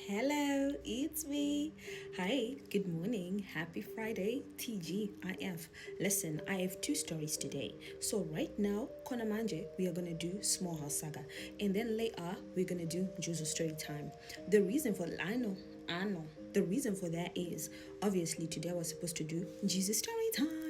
Hello, it's me. Hi, good morning. Happy Friday. TGIF. Listen, I have two stories today. So right now, Konamanje, we are gonna do Small House Saga, and then later we're gonna do Juzo story time. The reason for I know. The reason for that is obviously today I was supposed to do Jesus story time.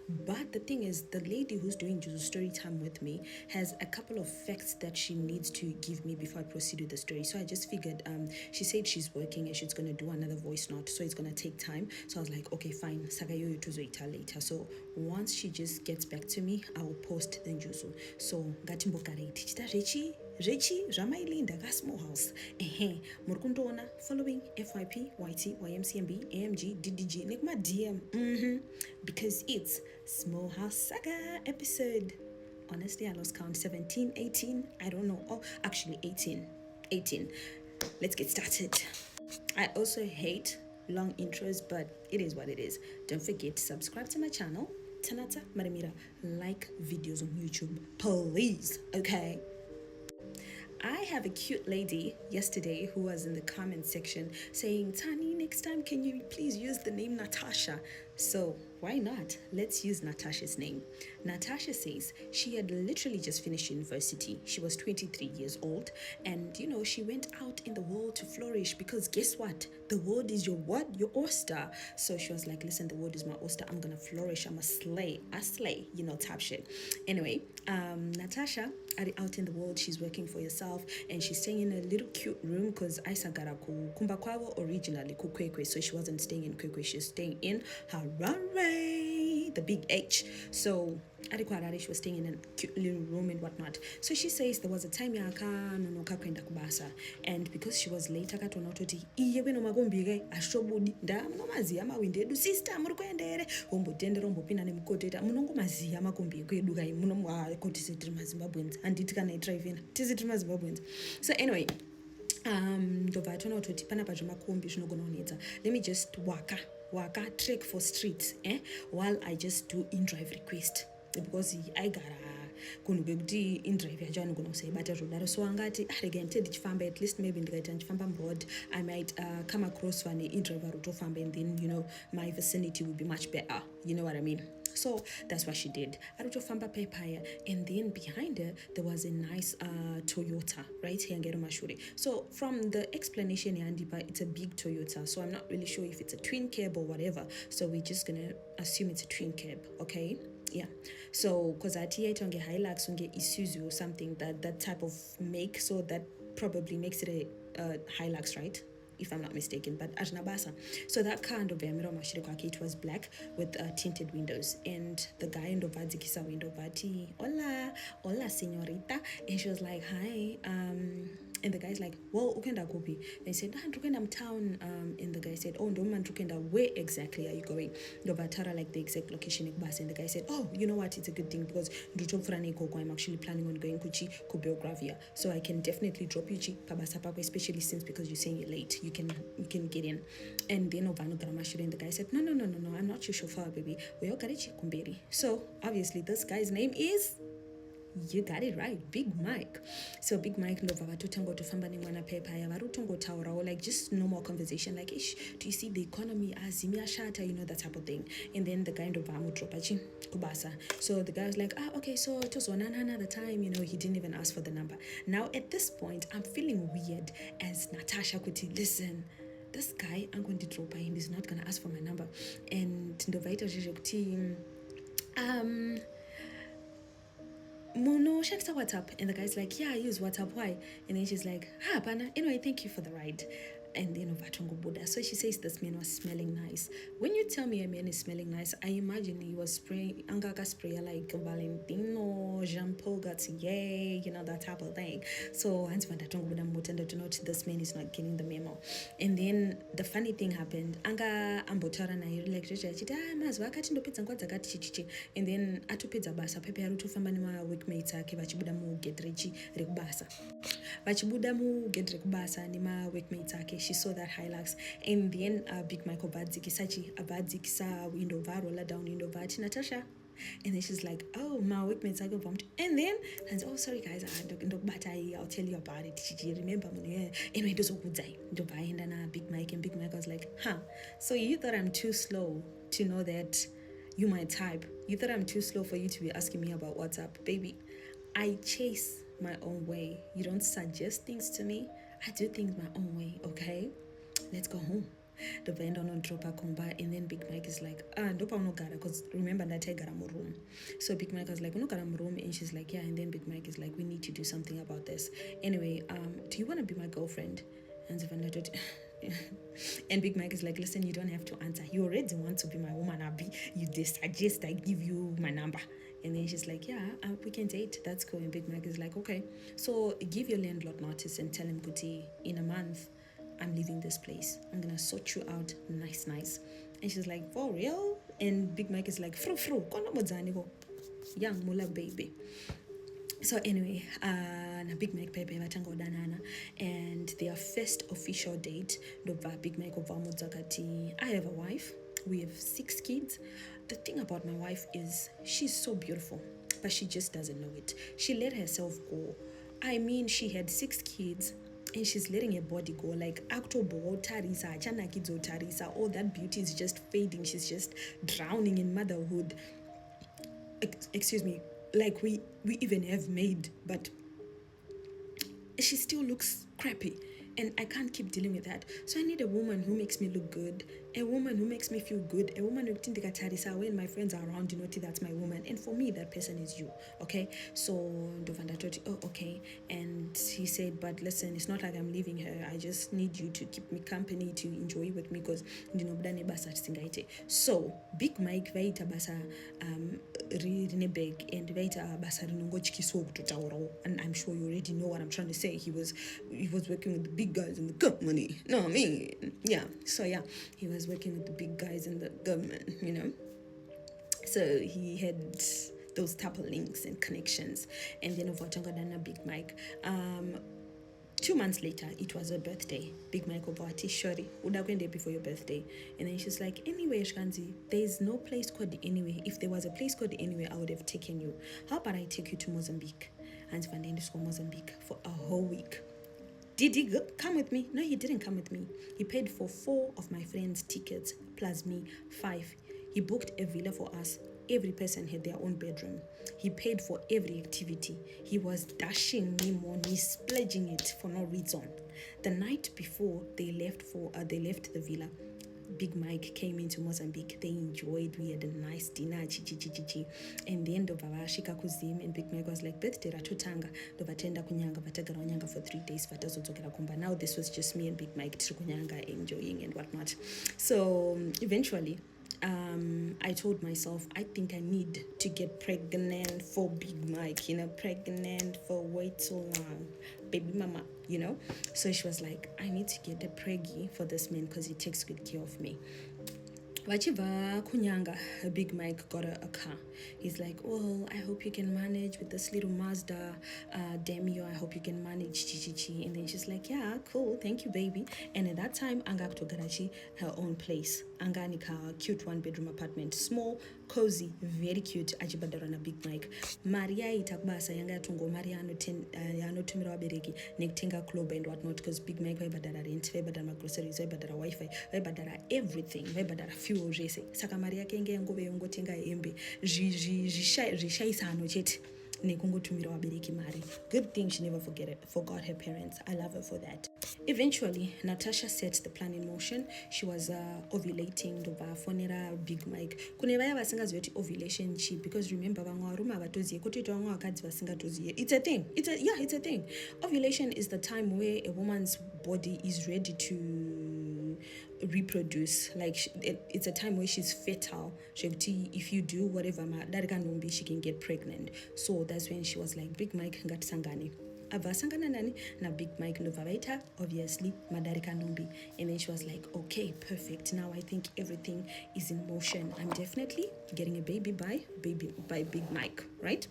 But the thing is, the lady who's doing Jesus story time with me has a couple of facts that she needs to give me before I proceed with the story. So I just figured, she said she's working and she's gonna do another voice note, so it's gonna take time. So I was like, okay, fine, Saga yo tuzoita later. So once she just gets back to me, I will post the Juzo. So gatimbokareti chita rechi ramailinda ka small house muri kundoona following fyp yt ymcmb amg ddg nekuma dm because it's Small House Saga episode. Honestly, I lost count. 17, 18, I don't know. Oh, actually 18. Let's get started. I also hate long intros, but it is what it is. Don't forget to subscribe to my channel, Tanata Marimira. Like videos on YouTube, please. Okay. I have a cute lady yesterday who was in the comment section saying, Tani, next time can you please use the name Natasha? So why not? Let's use Natasha's name. Natasha says she had literally just finished university. She was 23 years old, and she went out in the world to flourish because guess what? The world is your what? Your oyster. So she was like, listen, the world is my oyster. I'm gonna flourish. I'm a slay, type shit. Anyway, Natasha out in the world, she's working for herself and she's staying in a little cute room because Aisagara kumba kwabo originally kukwekwe, so she wasn't staying in Kwekwe, she's staying in Harare, the big H. So she was staying in a cute little room and whatnot. So she says there was a time yakanonoka kwenda kubasa, and because she was late akatona kuti iye bwino makombike ashobudi ndamunomaziya mawindi edu sister muri kuendere ombotendera ombopinda nemukoteta munongomaziya makombike edu kai munomwakoti setiri mazimbabwenzi handiti kana itrivena tisi tiri mazimbabwenzi. So anyway, ndobva atona kutoti panapa zvemakombi zvinogona kunetsa, let me just waka trek for streets while I just do in-drive request because aigara kunhu kwekuti in-drive yacho anogona kusaibata zvodaro. So angati rega ndite ndichifamba, at least maybe ndikaita ndichifamba mroad I might come across vane in-drive varotofamba, and then my vicinity would be much better, you know what I mean. So that's what she did. Arutofamba pepaya, and then behind her there was a nice Toyota, right here in Mashure. So from the explanation Yandipa, it's a big Toyota. So I'm not really sure if it's a twin cab or whatever. So we're just gonna assume it's a twin cab, okay? Yeah. So because I tonge Hilux unge Isuzu or something, that type of make, so that probably makes it a Hilux, right? If I'm not mistaken, but Ajnabasa. So that car and it was black with tinted windows, and the guy in the Vadzikisa window vati, hola señorita, and she was like, hi, and the guy's like, well, ukenda kopi. They said, I'm town, and the guy said, oh, don't man tukenda, where exactly are you going? Novatara, like the exact location in bus, and the guy said, oh, you know what, it's a good thing because I'm actually planning on going kuchi Kubiogravia, so I can definitely drop you chi pabasa papa, especially since because you're saying you're late, you can get in. And then and the guy said, no, I'm not your chauffeur, baby. So obviously this guy's name is, you got it right, Big Mike. So Big Mike ndobva vatotango tofamba nemwana pepa ya varutongotaurawo, like just normal conversation, like ish, do you see the economy azimi ashata, that type of thing. And then the guy ndobva amudropa chi kubasa. So the guy was like, okay, so it was another time, he didn't even ask for the number. Now at this point I'm feeling weird as Natasha kuti, listen, this guy I'm going to drop him, he's not gonna ask for my number. And ndovaita zvezvo kuti Mono shanks WhatsApp, and the guy's like, yeah, I use WhatsApp, why? And then she's like, pana, anyway, thank you for the ride. And then Vatongo Buddha. So she says this man was smelling nice. When you tell me a man is smelling nice, I imagine he was spraying Angaka sprayer like Valentino, Jean Paul Gaultier, that type of thing. So Hans Vatongo Buddha mutenda to note this man is not getting the memo. And then the funny thing happened. Anga ambotara na like mazwakati ndo pizza ngwadza kati chichichi. And then atupedza basa pepe arutofamba nema workmates ake vachibuda mu gedrechi rekubasa. Vachibuda mu gedre kubasa nema workmates ake. She saw that Hilux, and then Big Michael vadzikisa window varola down window vati, Natasha, And then she's like, oh, my workmates, I go bumped. And then, and oh, sorry guys, I'll tell you about it. Remember, anyway, those and Big Mike, and Big Mike was like, huh, so you thought I'm too slow to know that you my type. You thought I'm too slow for you to be asking me about WhatsApp. Baby, I chase my own way. You don't suggest things to me. I do things my own way, okay? Let's go home. The vendor on drop a comba, and then Big Mike is like, ndopa no gara, because remember that I got a room. So Big Mike was like, no gara room, and she's like, yeah, and then Big Mike is like, we need to do something about this. Anyway, do you want to be my girlfriend? And the vendor did. And Big Mike is like, listen, you don't have to answer. You already want to be my woman, Abby. You suggest I give you my number. And then she's like, yeah, we can date. That's cool. And Big Mike is like, okay. So give your landlord notice and tell him, Kuti, in a month, I'm leaving this place. I'm going to sort you out nice. And she's like, for real? And Big Mike is like, fru, kono mozani young mula baby. So anyway, Big Mike Pepe Vatango Danana, and their first official date, Big Mike Ovamuzakati. I have a wife. We have 6 kids. The thing about my wife is she's so beautiful, but she just doesn't know it. She let herself go. I mean, she had 6 kids, and she's letting her body go. Like October, Tarisa, Chanakidzo Tarisa, all that beauty is just fading. She's just drowning in motherhood. Excuse me. Like we even have maid, but she still looks crappy, and I can't keep dealing with that. So I need a woman who makes me look good, a woman who makes me feel good, a woman who tindikatarisa when my friends are around, that's my woman. And for me, that person is you, okay? So Dovanda told, oh, okay. And he said, but listen, it's not like I'm leaving her. I just need you to keep me company, to enjoy with me, because so Big Mike vaita basa rinebeg and vaita basa rinongochikiswa kutauro. And I'm sure you already know what I'm trying to say. He was working with the big guys in the company. No, I mean, yeah. So yeah, he was working with the big guys in the government, So he had those type of links and connections. And then of Watangadana Big Mike. 2 months later, it was her birthday. Big Mike Obati, Shori, Uda Gwende before your birthday. And then she's like, anyway, Shkanzi, there's no place called the Anyway. If there was a place called the Anyway, I would have taken you. How about I take you to Mozambique? And Van Den to Mozambique for a whole week. Did he come with me? No, he didn't come with me. He paid for 4 of my friends' tickets, plus me, 5. He booked a villa for us. Every person had their own bedroom. He paid for every activity. He was dashing me money, splurging it for no reason. The night before they left the villa, Big Mike came into Mozambique. They enjoyed. We had a nice dinner. And then Dovavashika kuzim, and Big Mike was like, birthday ratutanga. Dovatenda kunyanga, vatagara kunyanga for 3 days. Vatazotokera kumba. Now this was just me and Big Mike kunyanga, enjoying and whatnot. So eventually, I told myself, I think I need to get pregnant for Big Mike, pregnant for way too long, baby mama, So she was like, I need to get a preggy for this man because he takes good care of me. Vachiva kunyanga, Big Mike got a car. He's like, well, I hope you can manage with this little Mazda Demio. I hope you can manage chichichi. And then she's like, yeah, cool, thank you, baby. And at that time, Anga to Garachi, her own place. Anga nika cute 1-bedroom apartment, small, cozy, very cute. Ajibadarana Big Mike. Maria itakbasa yanga tungo Maria ano tumira wabereki nektenga club and whatnot, because Big Mike vaibadara rent, vaibadara groceries, vaibadara Wi-Fi, vaibadara everything, vaibadara fuel. Saka Maria kenge ngove yongotenga embe zvishaisano chete nekungotumira wabereki mari. Good thing she never forgot her parents. I love her for that. Eventually, Natasha set the plan in motion. She was ovulating ndovafonera Big Mike. Kune vaya vasingazivi kuti ovulation chi, because remember vamwe varume havatozive kutoti vamwe vakadzi vasingatozive. It's a thing. It's a thing. Ovulation is the time where a woman's body is ready to reproduce. Like it's a time where she's fertile. If you do whatever, she can get pregnant. So that's when she was like, Big Mike ngatisangani. Avasangana nani na Big Mike novavaita, obviously madarika nombi. And then she was like, okay, perfect, now I think everything is in motion. I'm definitely getting a baby by Big Mike, right?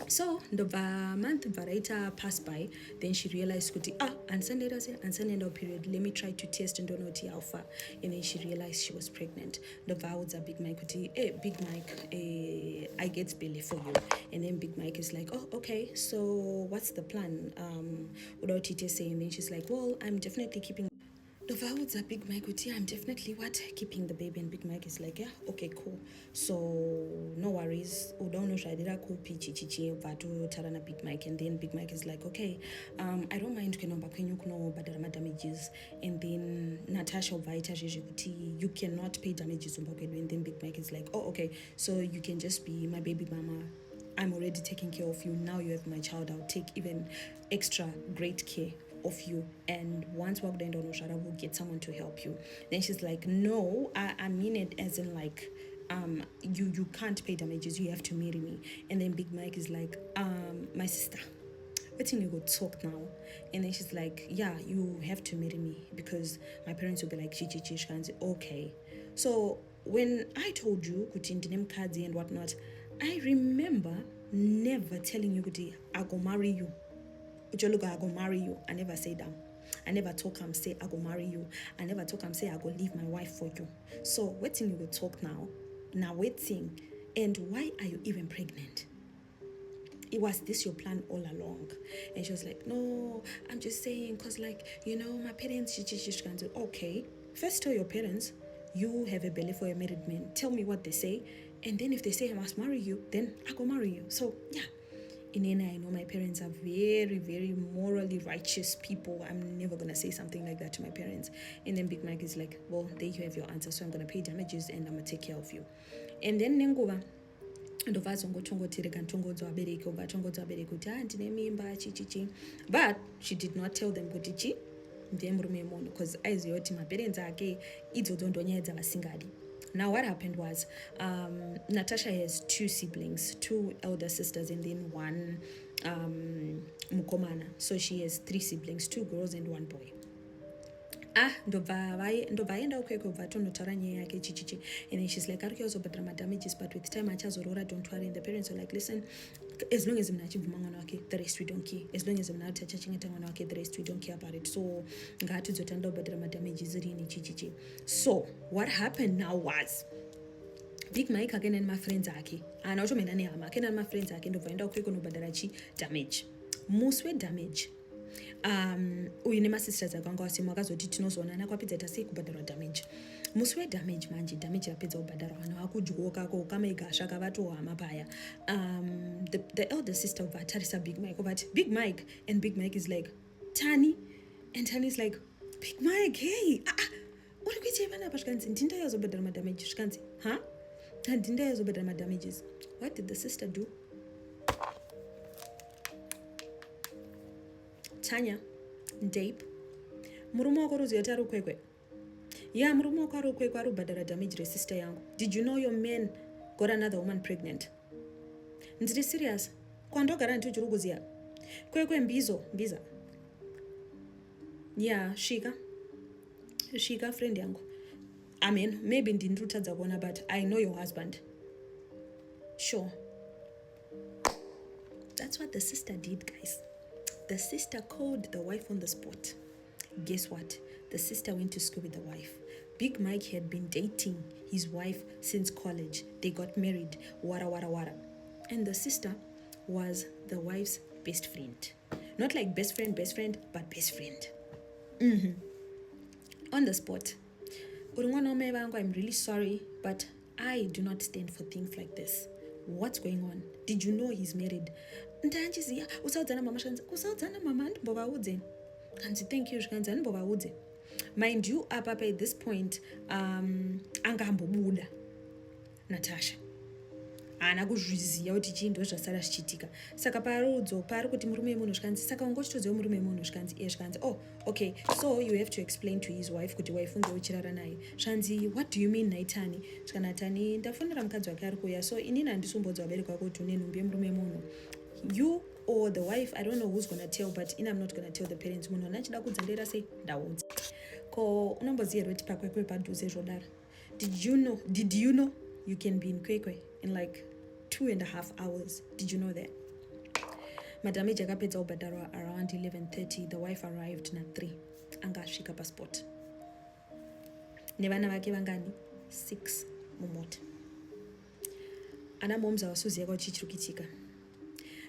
So ndobva month varaita pass by, then she realized kuti ansandaenda period, let me try to test and ndonoti how far. And then she realized she was pregnant. Ndobva audza Big Mike kuti Big Mike, I get belly for you. And then Big Mike is like, oh okay, so what's the plan? Without it saying, and then she's like, well, I'm definitely keeping Dovaudza Big Mike kuti I'm definitely keeping the baby. And Big Mike is like, yeah, okay, cool, so no worries, udaunosvadira kupi chichichi vatotaura Big Mike. And then Big Mike is like, okay, I don't mind kuenda kwenyu kunobhadhara damages. And then Natasha ubvaita zvezvi kuti you cannot pay damages umba kwedu. And then Big Mike is like, oh okay, so you can just be my baby mama, I'm already taking care of you, now you have my child, I'll take even extra great care of you, and once we're going to Shara, we'll get someone to help you. Then she's like, no, I mean it as in like you can't pay damages, you have to marry me. And then Big Mike is like, my sister, letting you go talk now. And then she's like, yeah, you have to marry me because my parents will be like okay. So when I told you Kutindinem Kadi and whatnot, I remember never telling you kuti I go marry you. I go marry you. I never say that. I never talk and say I go marry you. I never talk and say I go leave my wife for you. So waiting you will talk now. Now waiting. And why are you even pregnant? It was this your plan all along? And she was like, no, I'm just saying because like, my parents, okay. First tell your parents you have a belly for a married man. Tell me what they say. And then if they say I must marry you, then I go marry you. So yeah. In Ena, I know my parents are very, very morally righteous people. I'm never going to say something like that to my parents. And then Big Mike is like, well, there you have your answer. So I'm going to pay damages and I'm going to take care of you. And then Nenguva, but she did not tell them kuti because aiziyoti maparents ake idzodzo nyaya dzavasingadi. Now what happened was Natasha has two siblings, two elder sisters, and then one mukomana. So she has three siblings, two girls and one boy. Ndobvaenda ukweko bvatonotara nyaya yake chichichi. And then she's like, arikuzobhadhara madamages, but with time achazorora, don't worry. And the parents are like, listen, as long as mna achibvuma mwana wake, the rest we don't care. As long as mna achachengeta mwana wake, the rest we don't care about it. So ngaatidzotanda kubhadhara madamages rini chichichi. So what happened now was Big Mike again and my friends ake ana utomenda nehama ake and my friends ake ndobvaenda ukweko nobhadhara damage muswe damage. Uyu nemasisters akanga wasima akazoti tinozoonana kwapedza tasei kubhadharwa damage. Musi wedamage manje damage yapedza kubhadharwa vanhu vakudyoka ko kamaigasva kavatohama paya. The elder sister vatarisa Big Mike but Big Mike, and Big Mike is like, Tani, and Tani is like, Big Mike, hey, uri kuitai panapa zvikanzi ndindayazobhadhara madamage zvikanzi ndindayazobhadhara madamages. What did the sister do? Tanya, Dape, murume wako ruziva kuti ari ukwekwe. Yeah, murume wako ari ukwekwe ari kubhadhara damage resister yangu. Did you know your man got another woman pregnant? Ndiri serious? Kwandogara ndiri uchiri kuziva. Kwekwe mbiza. Yeah, Shika friend yangu. I mean, maybe ndiri kutadza kuona, but I know your husband. Sure. That's what the sister did, guys. The sister called the wife on the spot. Guess what? The sister went to school with the wife. Big Mike had been dating his wife since college. They got married. Wara. And the sister was the wife's best friend. Not like best friend, but best friend. On the spot. I'm really sorry, but I do not stand for things like this. What's going on? Did you know he's married? Ndanchiziya usaudzana mama shanzi usaudzana mama andimbovaudze kanzi thank you zvikanzi andimbovaudze. Mind you, up at this point angambobuda Natasha haana kuzviziva kuti chii ndo zvasara zvichiitika. Saka parudzo pari kuti murume wemunhu zvikanzi saka ungochitoziva murume wemunhu zvikanzi zvikanzi oh okay, so you have to explain to his wife kuti wife unge uchirara naye. Zvanzi what do you mean Naitani? Zvikana Tani ndafonera mukadzi wake ari kuuya, so inini handisumbodzwa vabereki vako kuti une nhumbi yemurume wemunhu. You or the wife, I don't know who's going to tell, but I'm not going to tell the parents. Munhu anachida kudzendera sei ndaudza. Ko unomboziva here kuti pakwekwe padhuze zvodaro. Did you know you can be in kwekwe in like 2.5 hours? Did you know that? madamage akapedza kubhadharwa around 11:30. The wife arrived na 3 anga asvika pasport nevana vake vangani 6 mumota. Ana moms havasuziva kuti chii chiri kuitika.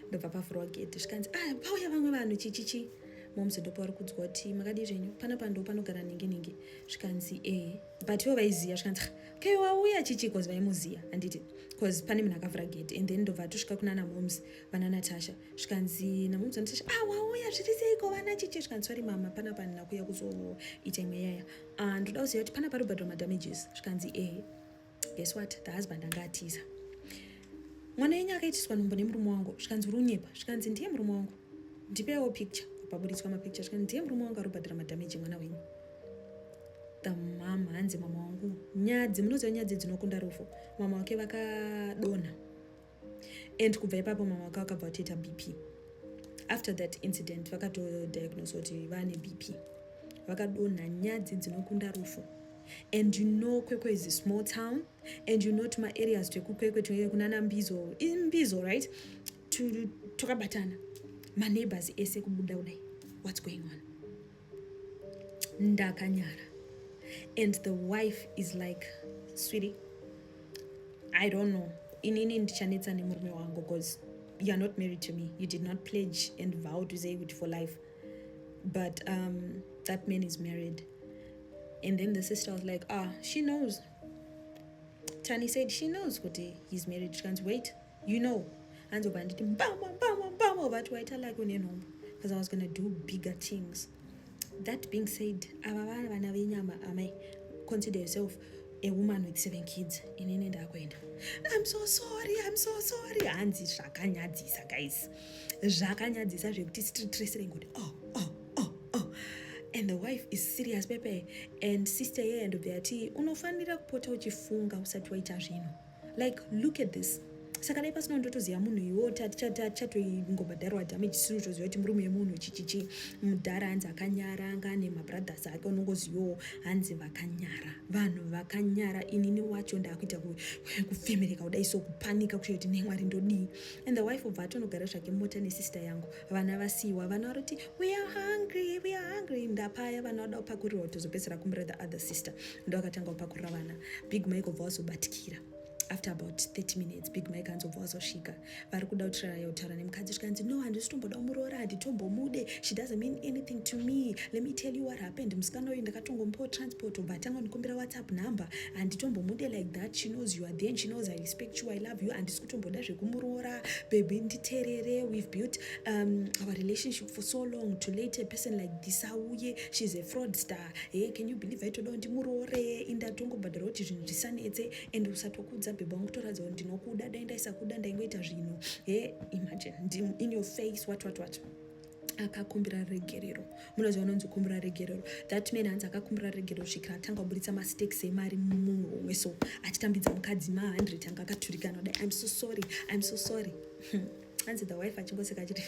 Ndobva pavhurwa gedhe zvikanzi pauya vamwe vanhu chichichi. Moms ndopavari kudzwa kuti makadi zvenyu panapa ndo panogara nenge zvikanzi but ivo vaiziva zvikanzi okay wauya chichi because vaimuziva handiti because pane munhu akavhura gedhe. And then ndobva tosvika kuna namoms vana Natasha zvikanzi namoms Natasha wauya zviri seiko vana chichi zvikanzi sorry mama panapa ndina kuuya kuzoita imwe yaya ndoda kuziva kuti panapa robhadhwa madamages zvikanzi guess what the husband anga atiza mwana yenyu akaitiswa nhumbo nemurume wangu zvikanzi uri unyepa zvikanzi ndiye murume wangu ndipewo picture paburitswa mapicture zvikanzi ndiye murume wangu arobhadhara madhameji mwana wenyu. The mama hanzi mama wangu nyadzi munoziva nyadzi dzinokunda rufu. Mama wake vakadonha and kubva ipapo mama wake vakabva vatoita BP. After that incident vakatodiagnose kuti vane BP. Vakadonha nyadzi dzinokunda rufu. And you know Kwekwe is a small town and you know to my areas to Kwekwe to kunana mbizo in mbizo right to tokabatana my neighbors ese kubuda udai what's going on ndakanyara. And the wife is like sweetie I don't know inini ndichanetsa nemurume wangu because you are not married to me, you did not pledge and vow to say it for life, but that man is married. And then the sister was like, she knows. Tani said she knows what he's married. She can't wait. You know. And so bandit bam but wait like when you because I was gonna do bigger things. That being said, consider yourself a woman with 7 kids in Inenda. I'm so sorry. Anzi zvakanyadzisa guys. Zvakanyadzisa zvekuti stress good. And the wife is serious pepe and sister here and obviati unofanira kupota uchifunga usati waita zvinhu. Like look at this. Saka dai pasina ndotoziva munhu iwo chatoingobhadharwa damage siri toziva kuti murume wemunhu chichichi mudhara hanzi akanyara anga ane mabrothers ake unongozivawo hanzi vakanyara vanhu vakanyara inini wacho ndakuita kufemereka kudai so kupanika kusvika kuti nemwari ndodii. And the wife obva atonogara zvake mumota nesister yangu vana vasiwa vana vari kuti we are hungry ndapaya vana vada kupakurirwa tozopedzera kumbira the other sister ndo akatanga kupakurira vana. Big Mike obva wazobatikira. After about 30 minutes Big Mike anzobva wazosvika vari kuda kutaura nemukadzi zvikanzi no handisi tomboda kumuroora handitombomude she doesn't mean anything to me, let me tell you what happened. Musikana uyu ndakatongomupawo transport obva atanga kundikumbira WhatsApp number handitombomude like that, she knows you are there, she knows I respect you, I love you, handisi kutomboda zvekumuroora baby nditerere, we've built our relationship for so long to let a person like this auye, she's a fraudster, can you believe aitoda kundimuroore indatongobhadhara kuti zvinhu zvisanetse and usatokudza bhebha wangu toradza kuti ndinokuda dai ndaisakuda ndaingoita zvinhu imagine in your face what akakumbira regerero. Munoziva unonzi kumbira regerero. That man hanzi akakumbira regerero kusvikira atanga kuburitsa mastakes emari mumwe so achitambidza mukadzi ma100 anga akaturikana kudai I'm so sorry. Hanzi the wife achingoseka achiti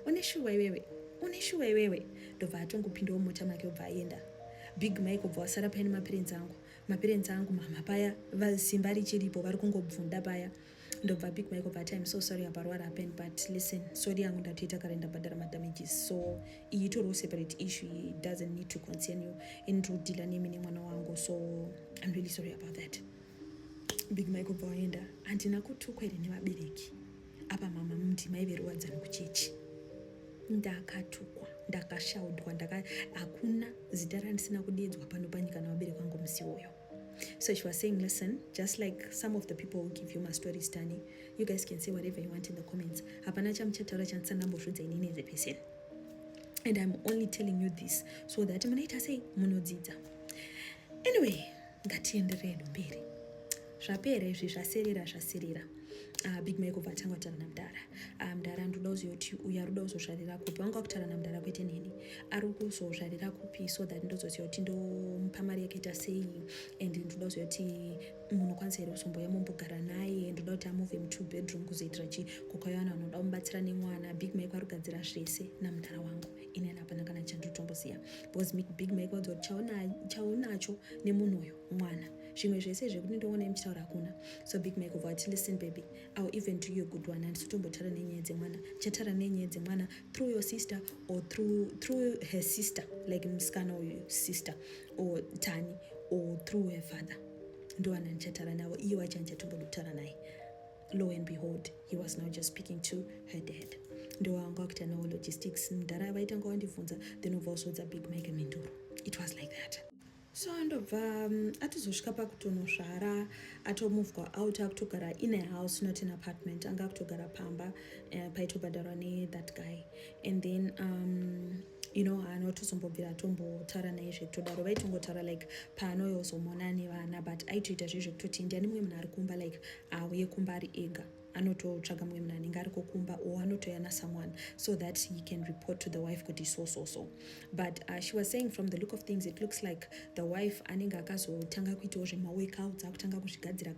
une shuwa iwewe ndobva atongopindawo mota make obva aenda. Big Mike obva wasara paya nemaparents angu mama paya simba richiripo vari kungobvunda paya. Ndobva Big Mike obva ati I'm so sorry about what happened but listen sorry yangu ndatoita kare ndabhadhara madamages so iyi itoriwo separate issue, it doesn't need to concern you, inotodhila nemi nemwana wangu so I'm really sorry about that. Big Mike obva waenda. Handina kutukwa here nevabereki apa mama muti maiverowadzana kuchechi ndakatukwa ndakashaudwa hakuna zita randisina kudeedzwa pano panyika navabereki vangu musi uyo. So she was saying listen, just like some of the people who give you my stories Tani, you guys can say whatever you want in the comments. Hapana chamuchataura chandisandambozvidza inini as a person, and I'm only telling you this so that munoita sei munodzidza. Anyway, ngatienderere mberi. Zvapera izvi zvaserera. Big Mike obva atanga kutaura namudhara. Mudhara ndoda kuziva kuti uyu ari kuda kuzozvarira kupi. Vanga kutaura namudhara kwete neni. Ari kuzozvarira kupi so that ndozoziva kuti ndomupa mari yakaita sei and ndoda kuziva kuti munokwanisa here kuzomboya mumbogara naye. Ndoda kuti amove mu2 bedroom kuzoitira chi kokauya vanhu vanoda kumubatsira nemwana. Big Mike ari kugadzira zvese namudhara wangu. Inini hapana kana chandotonga achambosiya because Big Mike wadzoti chaunacho nemunhu uyu mwana zvimwe zvese zvekuti ndinoona imuchitaura hakuna. So Big Mike vati, listen baby, I'll even do you a good one. Handitotombotara nenyaya dzemwana, chatara nenyaya dzemwana through your sister or through her sister, like musikana uyu sister or Tani, or through her father. Ndowana nchatara nawo, iye wacho handichatotara naye. Lo and behold, he was now just speaking to her dad. Ndowanga kuita nawo logistics, mudhara vaitanga wandibvunza, then uvosodza Big Mike minduro. It was like that. So andobva atizosvika pakutonosvara, atomuvwa out, akutogara in a house, not an apartment, anga akutogara pamba paitobhadharwa that guy. And then haanotozombobvira atombotara naye zvekutodaro, vaitongotara like paanoyozomona nevana, but aitoita zvezvekutoti ndiani mumwe munhu ari kumba, like auye kumba ari ega, anototsvaga mumwe munhu anenge ari kokumba, or anotoya nasomeone so that he can report to the wife kuti so. But she was saying from the look of things, it looks like the wife anenge akazotanga kuitawo zvemaworkouts, akutanga kuzvigadzira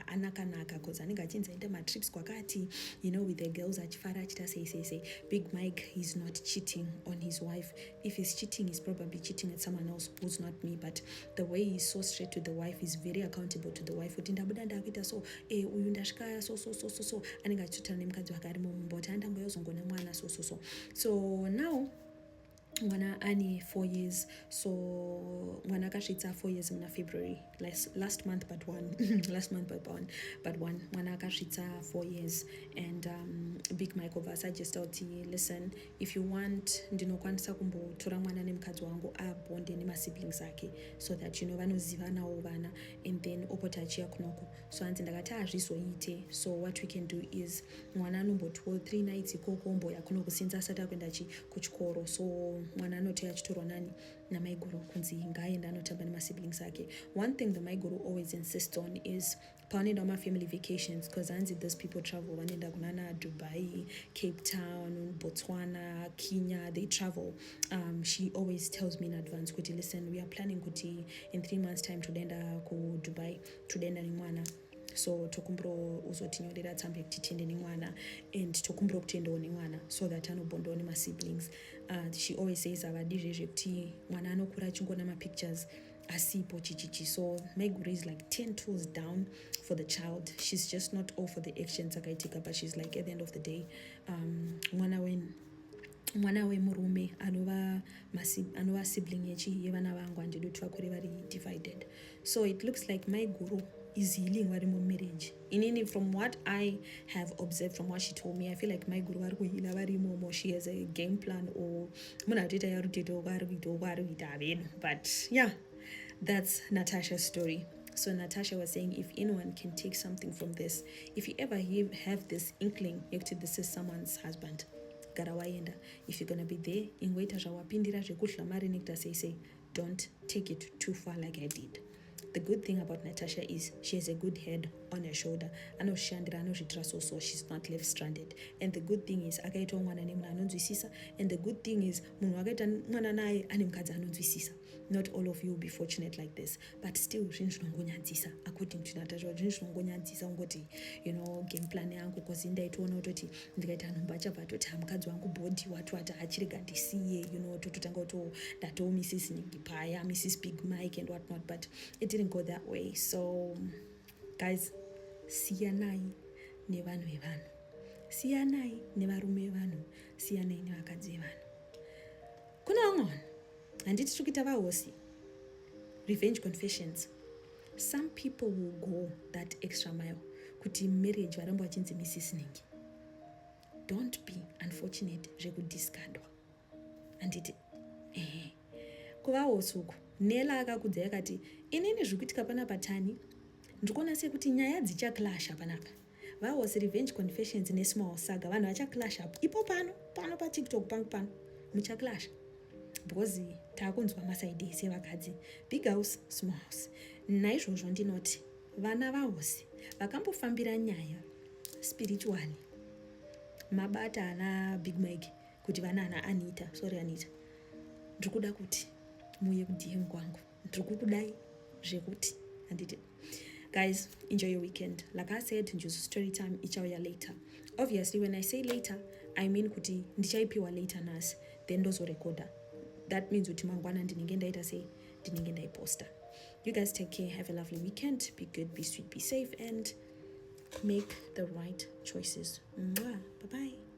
anakanaka, because anenge achinzi aenda matrips kwakati, with the girls achifara achita sei. Big Mike, he's not cheating on his wife. If he's cheating, he's probably cheating at someone else who's not me. But the way he's so straight to the wife, is very accountable to the wife. Kuti ndabuda ndakuita so, uyu ndasvika so, anenge achitotara nemukadzi wake ari mumba kuti andangoyozongona mwana so now mwana ane 4 years. So mwana akasvitsa 4 years muna February, last month but one mwana akasvitsa 4 years. And Big Mike ovasuggesta kuti listen, if you want, ndinokwanisa kumbotora mwana nemukadzi wangu abonde nemasiblings ake, so that vanozivanawo vana, and then opota achiya kunoko. So hanzi ndakati hazvizoite, so what we can do is mwana anombotiwo 3 nights ikoko omboya kunoko since asati akuenda kuchikoro. So mwana anotoya achitorwa namaiguru kunzi ngaaenda anotamba nemasiblings ake. One thing the maiguru always insists on is panoenda family vacations, because hanzi those people travel, vanoenda kunana Dubai, Cape Town, Botswana, Kenya, they travel. She always tells me in advance kuti listen, we are planning kuti in 3 months time todaenda ku Dubai, todaenda nemwana, so tokumbro uzotinyorera tsamba kuti tiende nemwana, and tokumbro kutendawo nemwana, so that anobondawo nemasiblings. She always says avadi zvezvekuti mwana anokura achingona mapictures asipo chichichi. So Maiguru is like 10 toes down for the child. She's just not all for the actions akaitika, but she's like, at the end of the day, mwana wemurume anova sibling yevana vangu handidi kuti vakure vari divided. So it looks like Maiguru is healing vari mumarriage. Inini, from what I have observed, from what she told me, I feel like Maiguru vari kuhila vari imomo. She has a game plan, or munhu atoita yarutito vari kuita havenu. But yeah, that's Natasha's story. So Natasha was saying, if anyone can take something from this, if you ever have this inkling, this is someone's husband, garawaenda. If you're gonna be there, ingoita zvawapindira zvekudla mari nekuta sei, don't take it too far like I did. The good thing about Natasha is she has a good head on her shoulder. Anoshandira, anozvitira so she's not left stranded. And the good thing is akaita mwana nemunhu anonzwisisa. And the good thing is munhu akaita mwana naye ane mukadzi anonzwisisa. Not all of you will be fortunate like this, but still zvinhu zvinongonyadzisa. According to Natasha, zvinhu zvinongonyadzisa ungoti game plan yangu, because ndaitoona kutoti ndikaita nhumba achabva atoti mukadzi wangu body watu achirega ndisiye, tototanga kuto ndatowo Mrs. Ningipaya, Mrs. Big Mike and whatnot, but it didn't go that way. So guys, siyanai nevanhu vevanhu, siyanai nevarume vevanhu, siyanai nevakadzi vevanhu. Kuna vamwe handiti tikuita vahosi, revenge confessions. Some people will go that extra mile kuti marriage varamba vachinzi Mrs. Ningi. Don't be unfortunate zvekudiscardwa. Handiti kuvahosi uku Nela akakudza yakati inini zvikuitika panapa Tani ndikuona sekuti nyaya dzichaclasha panapa. Vahosi revenge confessions nesmall saga vanhu vachaclasha ipo pano paTikTok pano muchaclasha, because taakunzwa masaidi ese vakadzi, big house small house. Naizvozvo ndinoti vana vahosi vakambofambira nyaya spiritually mabata ana Big Mike kuti vana ana Anita ndikuda kuti muye kudm kwangu, ndikukudai zvekuti handiti. Guys, enjoy your weekend. Like I said, just story time ichauya later. Obviously when I say later, I mean kuti ndichaipiwa later nas then ndozorecorda. that means uthi mangwana ndinenge ndaita sei, ndinenge ndaiposta. You guys take care, have a lovely weekend, be good, be sweet, be safe, and make the right choices. Mwah. Bye-bye.